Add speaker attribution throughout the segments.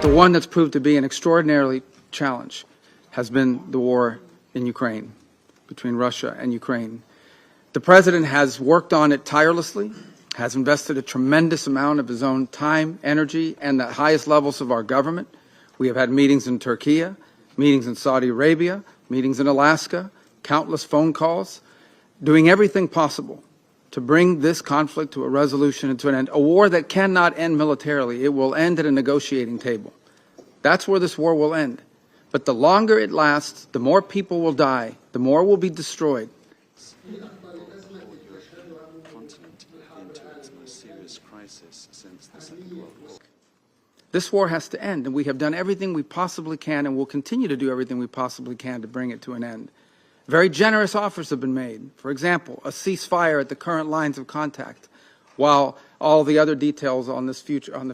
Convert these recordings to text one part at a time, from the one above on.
Speaker 1: the one that's proved to be an extraordinary challenge has been the war in Ukraine, between Russia and Ukraine. The President has worked on it tirelessly, has invested a tremendous amount of his own time, energy, and the highest levels of our government. We have had meetings in Turkey, meetings in Saudi Arabia, meetings in Alaska, countless phone calls, doing everything possible to bring this conflict to a resolution and to an end. A war that cannot end militarily. It will end at a negotiating table. That's where this war will end. But the longer it lasts, the more people will die, the more will be destroyed. This war has to end, and we have done everything we possibly can and will continue to do everything we possibly can to bring it to an end. Very generous offers have been made. For example, a ceasefire at the current lines of contact, while all the other details on the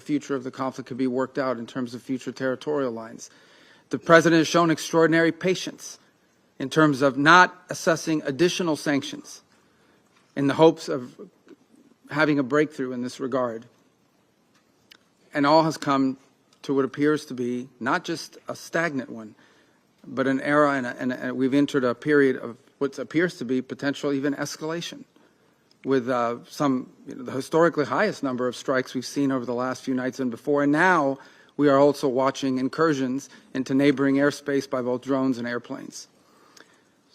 Speaker 1: future of the conflict could be worked out in terms of future territorial lines. The President has shown extraordinary patience in terms of not assessing additional sanctions in the hopes of having a breakthrough in this regard. And all has come to what appears to be not just a stagnant one, but an era, and we've entered a period of what appears to be potential even escalation, with the historically highest number of strikes we've seen over the last few nights and before. And now we are also watching incursions into neighboring airspace by both drones and airplanes.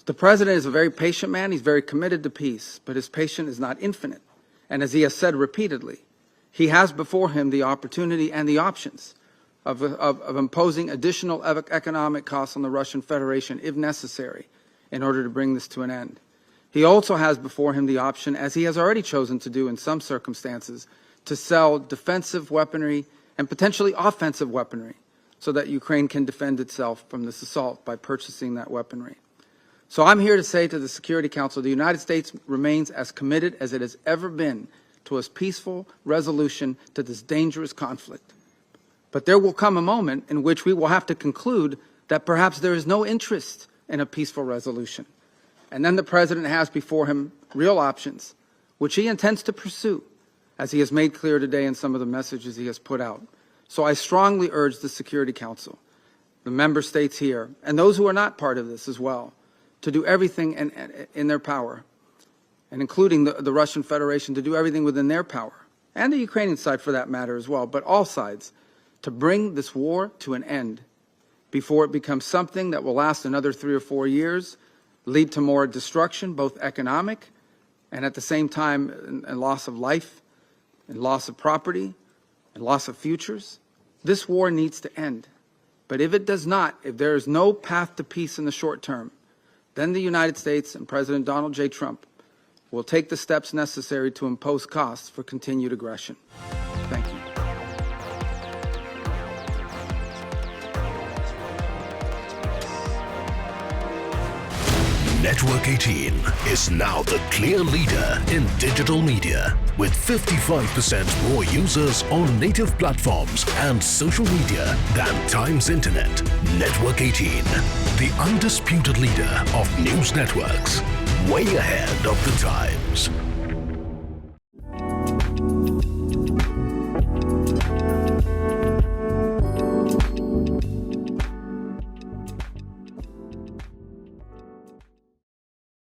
Speaker 1: The President is a very patient man. He's very committed to peace, but his patience is not infinite. And as he has said repeatedly, he has before him the opportunity and the options of imposing additional economic costs on the Russian Federation if necessary in order to bring this to an end. He also has before him the option, as he has already chosen to do in some circumstances, to sell defensive weaponry and potentially offensive weaponry so that Ukraine can defend itself from this assault by purchasing that weaponry. So I'm here to say to the Security Council, the United States remains as committed as it has ever been to a peaceful resolution to this dangerous conflict. But there will come a moment in which we will have to conclude that perhaps there is no interest in a peaceful resolution. And then the President has before him real options, which he intends to pursue, as he has made clear today in some of the messages he has put out. So I strongly urge the Security Council, the member states here, and those who are not part of this as well, to do everything in their power, and including the Russian Federation, to do everything within their power, and the Ukrainian side for that matter as well, but all sides, to bring this war to an end before it becomes something that will last another 3 or 4 years, lead to more destruction, both economic and at the same time and loss of life and loss of property and loss of futures. This war needs to end. But if it does not, if there is no path to peace in the short term, then the United States and President Donald J. Trump will take the steps necessary to impose costs for continued aggression. Thank you.
Speaker 2: Network 18 is now the clear leader in digital media, with 55% more users on native platforms and social media than Times Internet. Network 18, the undisputed leader of news networks, way ahead of the times.